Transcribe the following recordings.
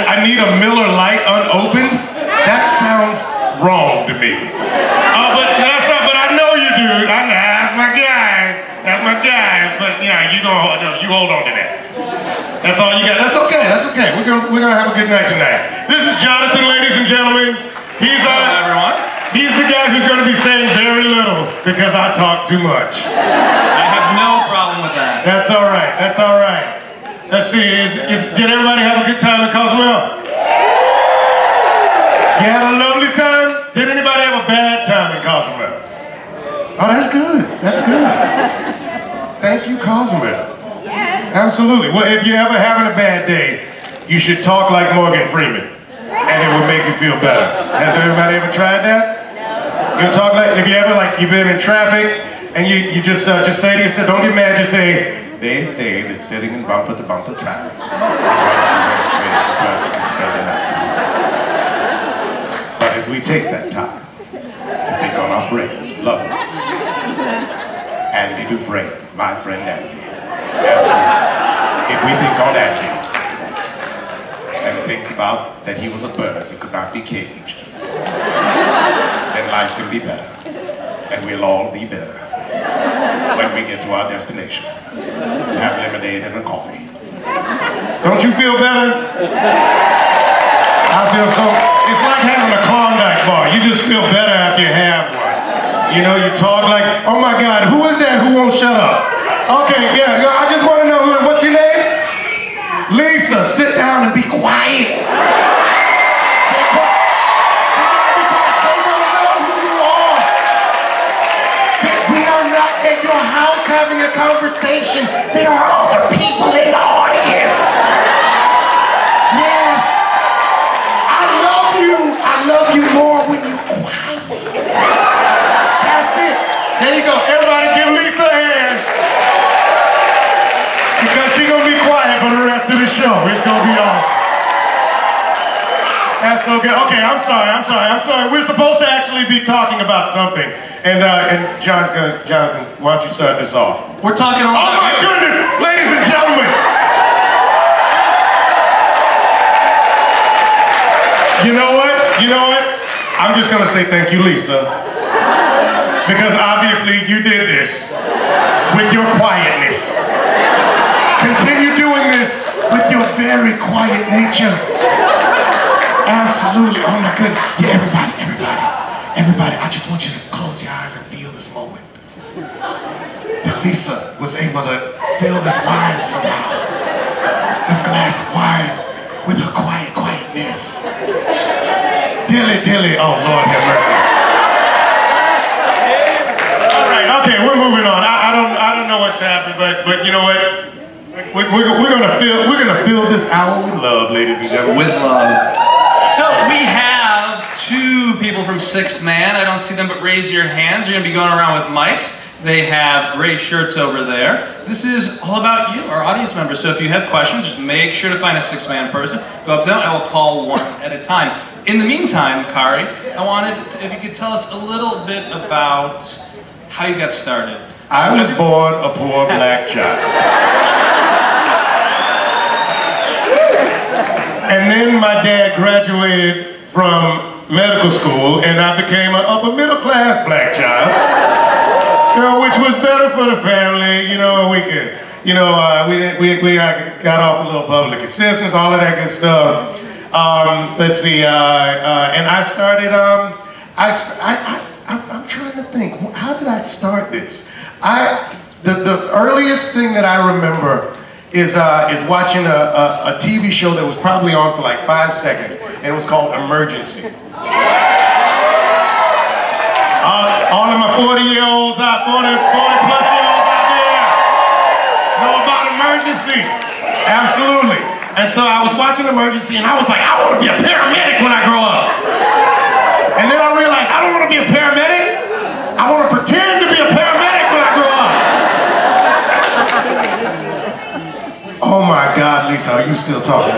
I need a Miller Lite unopened. That sounds wrong to me. But I know you do. That's my guy. That's my guy. But yeah, you hold on to that. That's all you got. That's okay. That's okay. We're gonna have a good night tonight. This is Jonathan, ladies and gentlemen. Hello, everyone. He's the guy who's going to be saying very little because I talk too much. I have no problem with that. That's all right. That's all right. Let's see. Did everybody have a good time in Cozumel? You had a lovely time? Did anybody have a bad time in Cozumel? Oh, that's good. That's good. Thank you, Cozumel. Absolutely. Well, if you're ever having a bad day, you should talk like Morgan Freeman, and it will make you feel better. Has everybody ever tried that? No. You talk like, if you ever you've been in traffic, and you just say to yourself, don't get mad, just say, they say that sitting in bumper-to-bumper traffic is one of the best ways a person can spend an afternoon. But if we take that time to think on our friends, loved ones, Andy Dufresne, my friend Andy, absolutely. If we think on Andy, and think about that he was a bird that could not be caged, then life can be better, and we'll all be better when we get to our destination and have lemonade and a coffee. Don't you feel better? I feel so. It's like having a Klondike bar. You just feel better after you have one. You know, you talk like, oh my God, who is that who won't shut up? Okay, yeah, I just want to know, what's your name? Lisa, sit down and be quiet. Your house having a conversation. There are other people in the audience. Yes. I love you more when you're quiet. That's it. There you go. Everybody give Lisa a hand. Because she's going to be quiet for the rest of the show. It's going to be awesome. That's so good. Okay, I'm sorry. We're supposed to actually be talking about something. And Jonathan, why don't you start this off? We're talking all about Oh my goodness, ladies and gentlemen. You know what? I'm just gonna say thank you, Lisa. Because obviously you did this with your quietness. Continue doing this with your very quiet nature. Absolutely, oh my goodness. Yeah, everybody, I just want you to close your eyes and feel this moment. That Lisa was able to fill this wine somehow. This glass of wine with her quietness. Dilly, oh Lord have mercy. All right, okay, we're moving on. I don't know what's happening, but you know what? We're gonna fill this hour with love, ladies and gentlemen. With love. So we have two people from Sixth Man. I don't see them, but raise your hands. They're going to be going around with mics. They have gray shirts over there. This is all about you, our audience members. So if you have questions, just make sure to find a Sixth Man person. Go up to them. I will call one at a time. In the meantime, Khary, I wanted, if you could tell us a little bit about how you got started. I was born a poor black child. And then my dad graduated from medical school, and I became an upper middle class black child, which was better for the family. You know, we could, we got off a little public assistance, all of that good stuff. Let's see, and I started. I'm trying to think. How did I start this? The earliest thing that I remember is watching a TV show that was probably on for like 5 seconds, and it was called Emergency. All of my 40-year-olds, 40-plus year olds out there know about Emergency. Absolutely. And so I was watching Emergency, and I was like, I want to be a paramedic when I grow up. And then I realized I don't want to be a paramedic. I want to pretend to be a paramedic when I grow up. Oh my God, Lisa, are you still talking?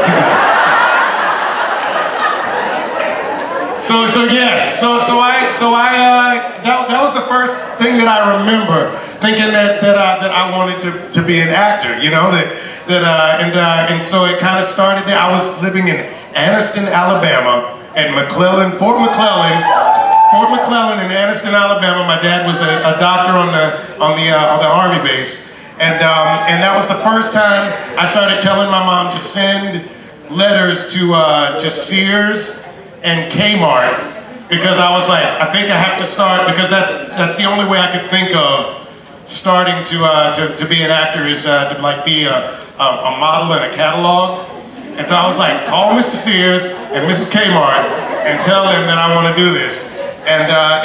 That was the first thing that I remember, thinking that I wanted to be an actor. You know, that And so it kind of started there. I was living in Anniston, Alabama, at Fort McClellan in Anniston, Alabama. My dad was a doctor on the Army base, and that was the first time I started telling my mom to send letters to Sears and Kmart, because I was like, I think I have to start, because that's the only way I could think of starting to be an actor, is to like be a model in a catalog. And so I was like, call Mr. Sears and Mrs. Kmart and tell them that I want to do this. And I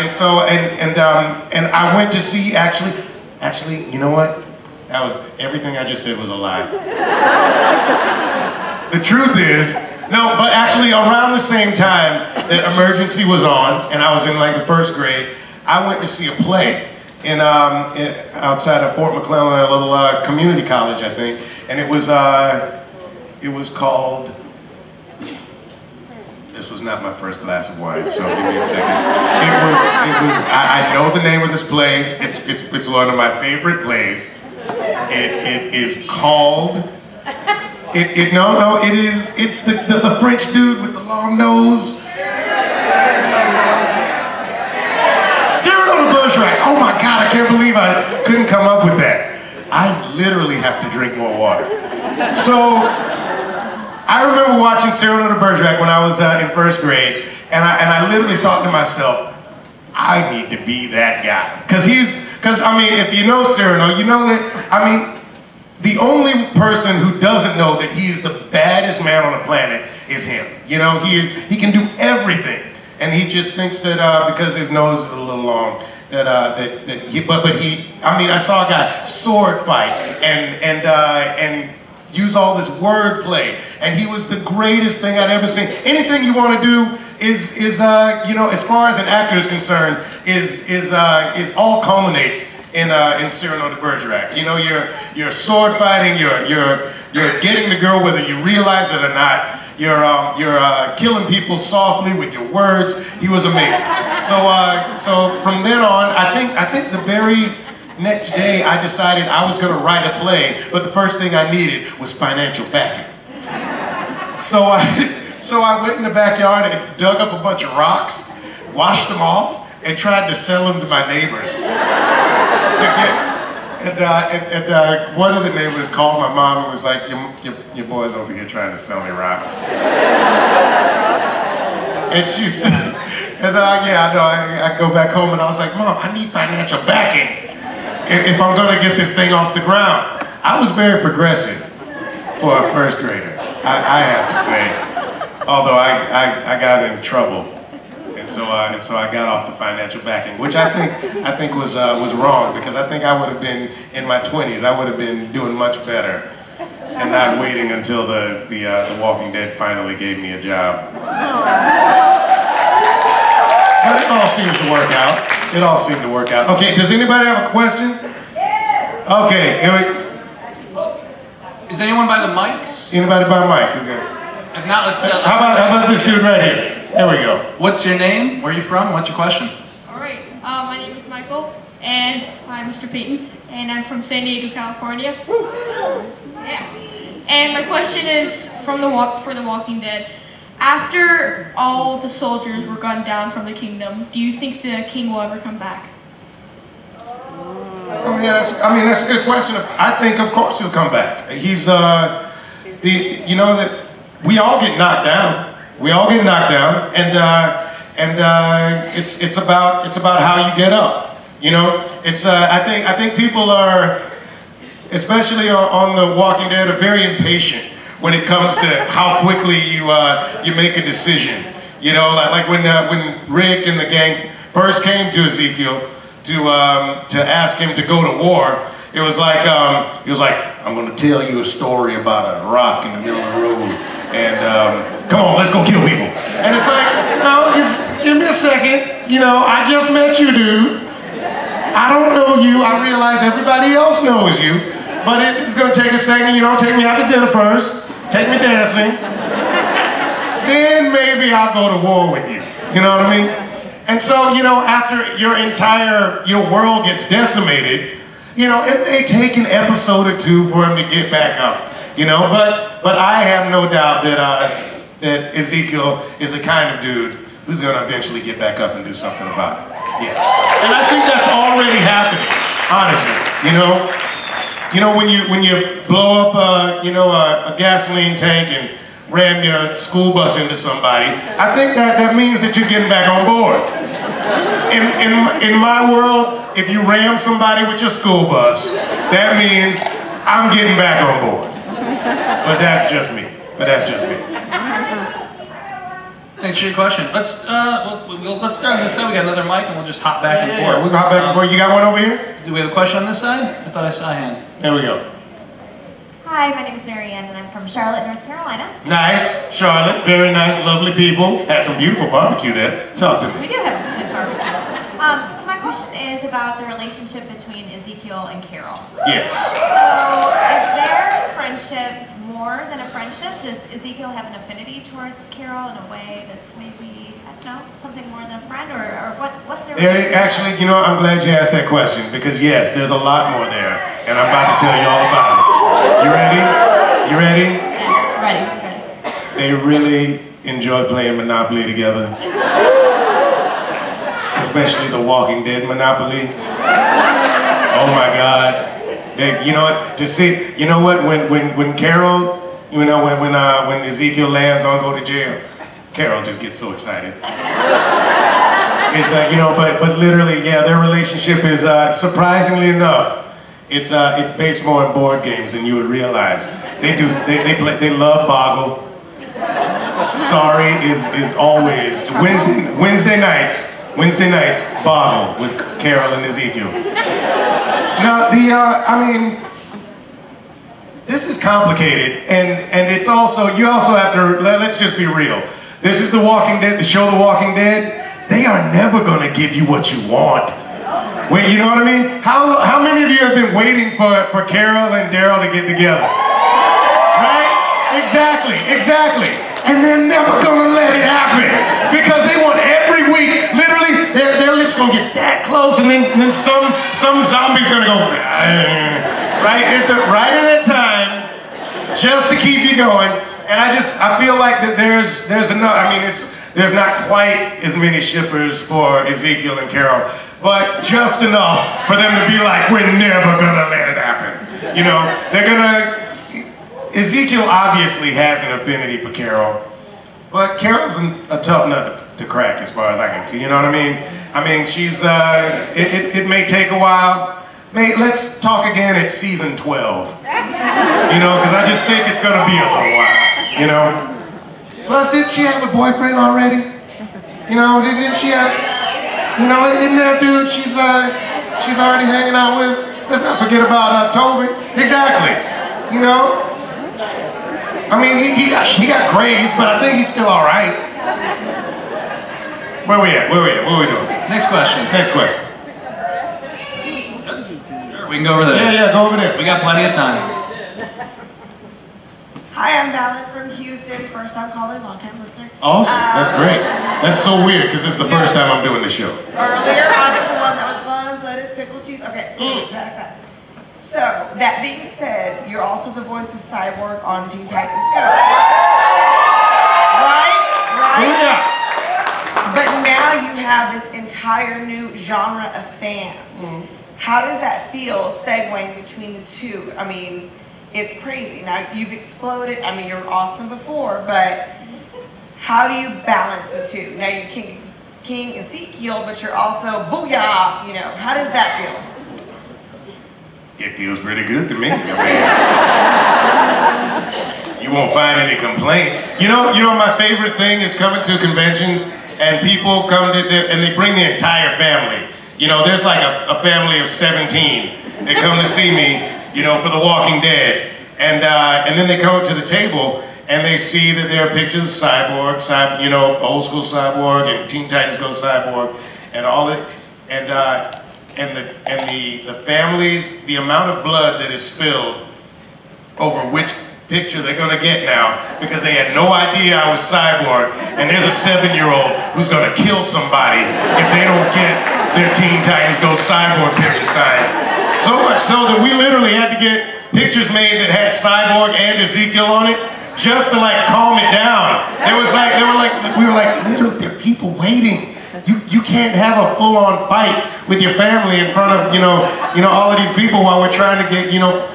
went to see, actually, you know what? That was, everything I just said was a lie. The truth is, no, but actually around the same time that Emergency was on, and I was in like the first grade, I went to see a play outside of Fort McClellan, a little community college, I think, and it was called, this was not my first glass of wine, so give me a second. I know the name of this play. It's one of my favorite plays. It is called, it's the French dude with the long nose. Cyrano de Bergerac. Oh my God, I can't believe I couldn't come up with that. I literally have to drink more water. So, I remember watching Cyrano de Bergerac when I was in first grade, and I literally thought to myself, I need to be that guy. Because I mean, if you know Cyrano, you know that, I mean, the only person who doesn't know that he's the baddest man on the planet is him. You know, he can do everything. And he just thinks that because his nose is a little long, but I mean, I saw a guy sword fight and use all this wordplay, and he was the greatest thing I'd ever seen. Anything you want to do is you know, as far as an actor is concerned, is all culminates in Cyrano de Bergerac. You know, you're sword fighting, you're getting the girl whether you realize it or not. You're killing people softly with your words. He was amazing. So from then on, I think the very next day I decided I was going to write a play, but the first thing I needed was financial backing. So I went in the backyard and dug up a bunch of rocks, washed them off, and tried to sell them to my neighbors. And one of the neighbors called my mom and was like, your boy's over here trying to sell me rocks. And she said, yeah, I know, I go back home and I was like, Mom, I need financial backing if I'm gonna get this thing off the ground. I was very progressive for a first grader, I have to say. Although I got in trouble. And so I got off the financial backing, which I think was wrong, because I think I would have been in my 20s. I would have been doing much better, and not waiting until the Walking Dead finally gave me a job. But it all seems to work out. It all seemed to work out. Okay, does anybody have a question? Okay, here we. Is anyone by the mics? Anybody by the mic? Okay. If not, let's. How about this dude right here? There we go. What's your name? Where are you from? What's your question? All right. My name is Michael, and I'm Mr. Payton, and I'm from San Diego, California. Yeah. And my question is for The Walking Dead. After all the soldiers were gunned down from the kingdom, do you think the king will ever come back? Oh yeah, that's a good question. I think of course he'll come back. He's you know that we all get knocked down. We all get knocked down, and it's about how you get up. You know, I think people are, especially on The Walking Dead, are very impatient when it comes to how quickly you make a decision. You know, like when Rick and the gang first came to Ezekiel to ask him to go to war, it was like he was like, I'm going to tell you a story about a rock in the middle of the road, and come on, let's go kill people. And it's like, no, give me a second. You know, I just met you, dude. I don't know you. I realize everybody else knows you, but it's going to take a second. You know, take me out to dinner first. Take me dancing, then maybe I'll go to war with you. You know what I mean? And so, you know, after your world gets decimated, you know, it may take an episode or two for him to get back up. you know. But I have no doubt that Ezekiel is the kind of dude who's going to eventually get back up and do something about it. Yeah, and I think that's already happening, honestly. You know, when you blow up a gasoline tank and ram your school bus into somebody, I think that means that you're getting back on board. In my world, if you ram somebody with your school bus, that means I'm getting back on board. But that's just me. Thanks for your question. Let's start on this side. We got another mic, and we'll just hop back and forth. Yeah, we'll hop back and forth. You got one over here? Do we have a question on this side? I thought I saw a hand. There we go. Hi, my name is Marianne, and I'm from Charlotte, North Carolina. Nice, Charlotte. Very nice, lovely people. Had some beautiful barbecue there. Talk to me. We do have good barbecue. So my question is about the relationship between Ezekiel and Carol. Yes. So is their friendship more than a friendship? Does Ezekiel have an affinity towards Carol in a way that's maybe, I don't know, something more than a friend, or what's their relationship? Actually, you know, I'm glad you asked that question, because yes, there's a lot more there, and I'm about to tell you all about it. You ready? You ready? Yes, ready. They really enjoy playing Monopoly together. Especially the Walking Dead Monopoly. Oh my God. You know what? To see, you know what? When Carol, you know, when Ezekiel lands on go to jail, Carol just gets so excited. It's you know, but literally, yeah, their relationship is surprisingly enough, it's based more on board games than you would realize. They love Boggle. Sorry is always Wednesday nights Boggle with Carol and Ezekiel. Now I mean, this is complicated, and it's also, you also have to, let's just be real. This is The Walking Dead, the show The Walking Dead. They are never gonna give you what you want. Wait, you know what I mean? How many of you have been waiting for Carol and Daryl to get together? Right? Exactly. And they're never gonna let it happen, because they want every week, literally, their lips gonna get that close, and then some zombie's gonna go right at that time, just to keep you going. And I feel like that there's enough. I mean, there's not quite as many shippers for Ezekiel and Carol, but just enough for them to be like, we're never gonna let it happen. You know, they're gonna. Ezekiel obviously has an affinity for Carol, but Carol's a tough nut to crack as far as I can tell. You know what I mean? I mean, she's, it may take a while. Let's talk again at season 12. You know, because I just think it's going to be a little while, you know? Plus, didn't she have a boyfriend already? You know, didn't she have, you know, isn't that dude she's already hanging out with? Let's not forget about Tobin. Exactly, you know? I mean, he got grazed, but I think he's still all right. Where we at? What are we doing? Next question. Sure, we can go over there. Yeah, go over there. We got plenty of time. Hi, I'm Valen from Houston. First time caller, long time listener. Awesome. That's great. That's so weird, because it's the first time I'm doing this show. Earlier, I was the one that was buns, lettuce, pickles, cheese. Okay, pass that. So, that being said, you're also the voice of Cyborg on Teen Titans Go. Right? Yeah. But now you have this entire new genre of fans. How does that feel, segueing between the two? I mean, it's crazy. Now, you've exploded. I mean, you're awesome before, but how do you balance the two? Now, you're King Ezekiel, but you're also booyah, you know. How does that feel? It feels pretty good to me. I mean, you won't find any complaints. You know, my favorite thing is coming to conventions and people come to and they bring the entire family. You know, there's like a family of 17 that come to see me, you know, for The Walking Dead, and then they come up to the table and they see that there are pictures of Cyborg, you know, old school Cyborg and Teen Titans Go Cyborg, and all that, and the families, the amount of blood that is spilled over which picture they're gonna get now, because they had no idea I was Cyborg, and there's a 7-year-old who's gonna kill somebody if they don't get their Teen Titans Go Cyborg picture signed. So much so that we literally had to get pictures made that had Cyborg and Ezekiel on it, just to like calm it down. We were like, literally, there are people waiting. You can't have a full-on fight with your family in front of, all of these people while we're trying to get,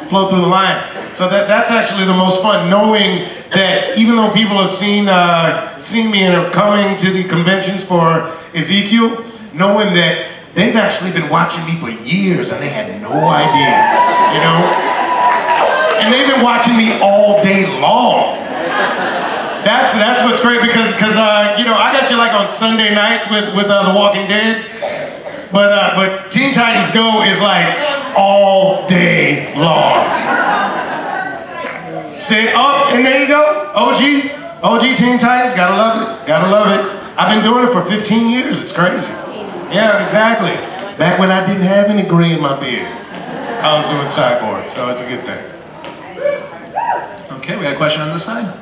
flow through the line. So that's actually the most fun, knowing that even though people have seen me and are coming to the conventions for Ezekiel, knowing that they've actually been watching me for years and they had no idea, And they've been watching me all day long. That's what's great because I got you like on Sunday nights with The Walking Dead, but Teen Titans Go is like all day long. Say, oh, and there you go, OG Teen Titans, gotta love it. I've been doing it for 15 years, it's crazy. Yeah, exactly. Back when I didn't have any gray in my beard, I was doing Cyborg, so it's a good thing. Okay, we got a question on this side.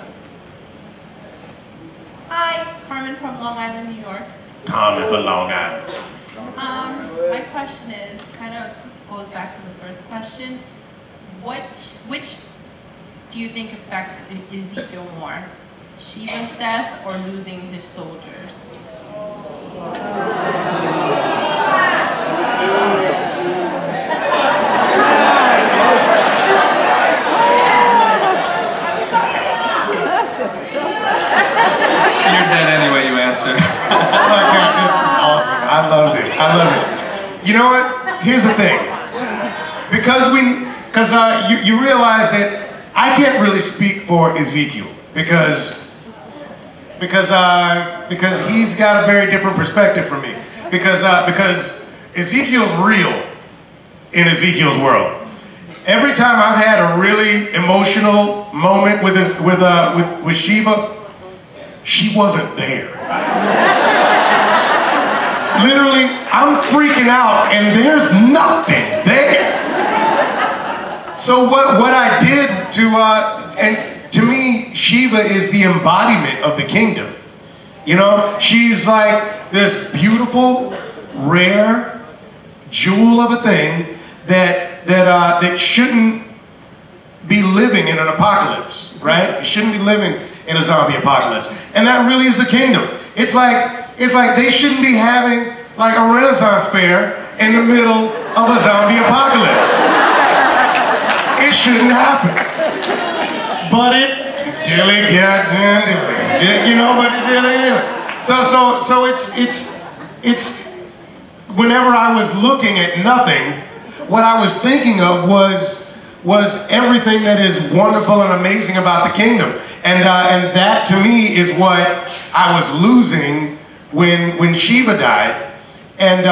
Hi, Carmen from Long Island, New York. Carmen from Long Island. My question is, kind of goes back to the first question. Which do you think affects Ezekiel more? Shiva's death or losing his soldiers? You're dead anyway, you answer. Oh my God, this is awesome. I love it. You know what? Here's the thing. Because you realize that I can't really speak for Ezekiel because he's got a very different perspective from me. Because Ezekiel's real in Ezekiel's world. Every time I've had a really emotional moment with Shiva, she wasn't there. Literally, I'm freaking out and there's nothing there. So what I did and to me, Shiva is the embodiment of the kingdom. She's like this beautiful, rare jewel of a thing that shouldn't be living in an apocalypse, right? It shouldn't be living in a zombie apocalypse. And that really is the kingdom. It's like they shouldn't be having like a Renaissance fair in the middle of a zombie apocalypse. It shouldn't happen. But it dilly goddamn dilly. But it dilly. So it's whenever I was looking at nothing, what I was thinking of was everything that is wonderful and amazing about the kingdom. And that to me is what I was losing when Shiva died. And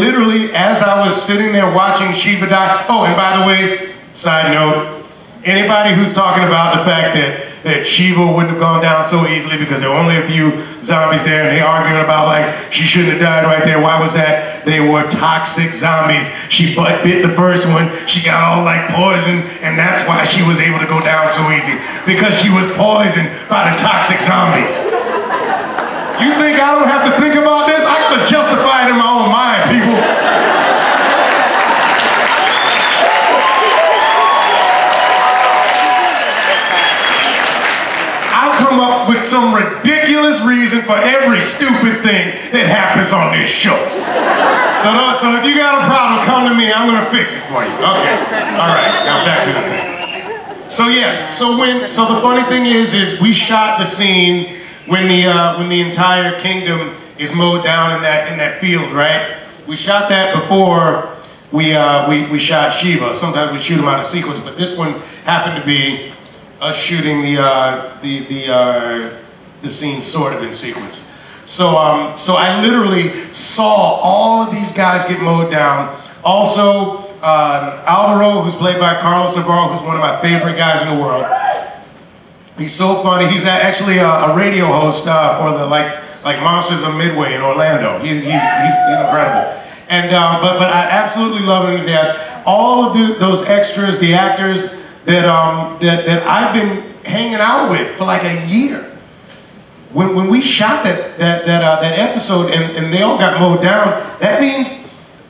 literally as I was sitting there watching Shiva die, oh, and by the way, side note, anybody who's talking about the fact that Shiva wouldn't have gone down so easily because there were only a few zombies there and they arguing about like she shouldn't have died right there. Why was that? They were toxic zombies. She bit the first one, she got all like poisoned, and that's why she was able to go down so easy. Because she was poisoned by the toxic zombies. You think I don't have to think about this? I gotta justify it in my own mind, people. Come up with some ridiculous reason for every stupid thing that happens on this show. So if you got a problem, come to me. I'm gonna fix it for you. Okay. All right. Now back to the thing. So yes. So the funny thing is we shot the scene when the entire kingdom is mowed down in that field, right? We shot that before we shot Shiva. Sometimes we shoot them out of sequence, but this one happened to be us shooting the scene sort of in sequence. So I literally saw all of these guys get mowed down. Also, Alvaro, who's played by Carlos Navarro, who's one of my favorite guys in the world. He's so funny. He's actually a radio host for the like Monsters of Midway in Orlando. He's incredible. And but I absolutely love him to death. All of those extras, the actors that I've been hanging out with for like a year. When we shot that episode and they all got mowed down, that means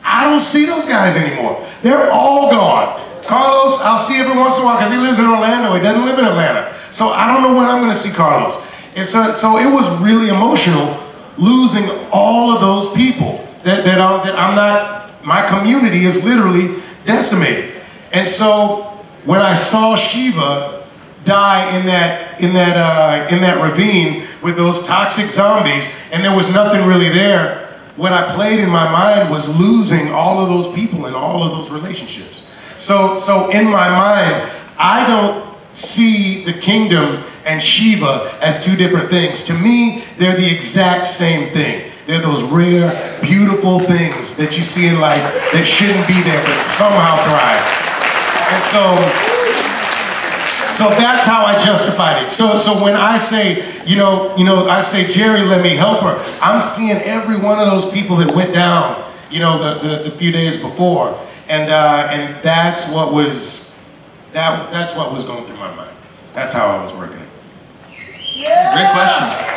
I don't see those guys anymore. They're all gone. Carlos, I'll see every once in a while because he lives in Orlando. He doesn't live in Atlanta. So I don't know when I'm going to see Carlos. And so it was really emotional losing all of those people that I'm not, my community is literally decimated. And so when I saw Shiva die in that ravine with those toxic zombies, and there was nothing really there, what I played in my mind was losing all of those people and all of those relationships. So in my mind, I don't see the kingdom and Shiva as two different things. To me, they're the exact same thing. They're those rare, beautiful things that you see in life that shouldn't be there, but somehow thrive. And so that's how I justified it. So when I say, I say, Jerry, let me help her, I'm seeing every one of those people that went down, the few days before. And that's what was going through my mind. That's how I was working it. Great question.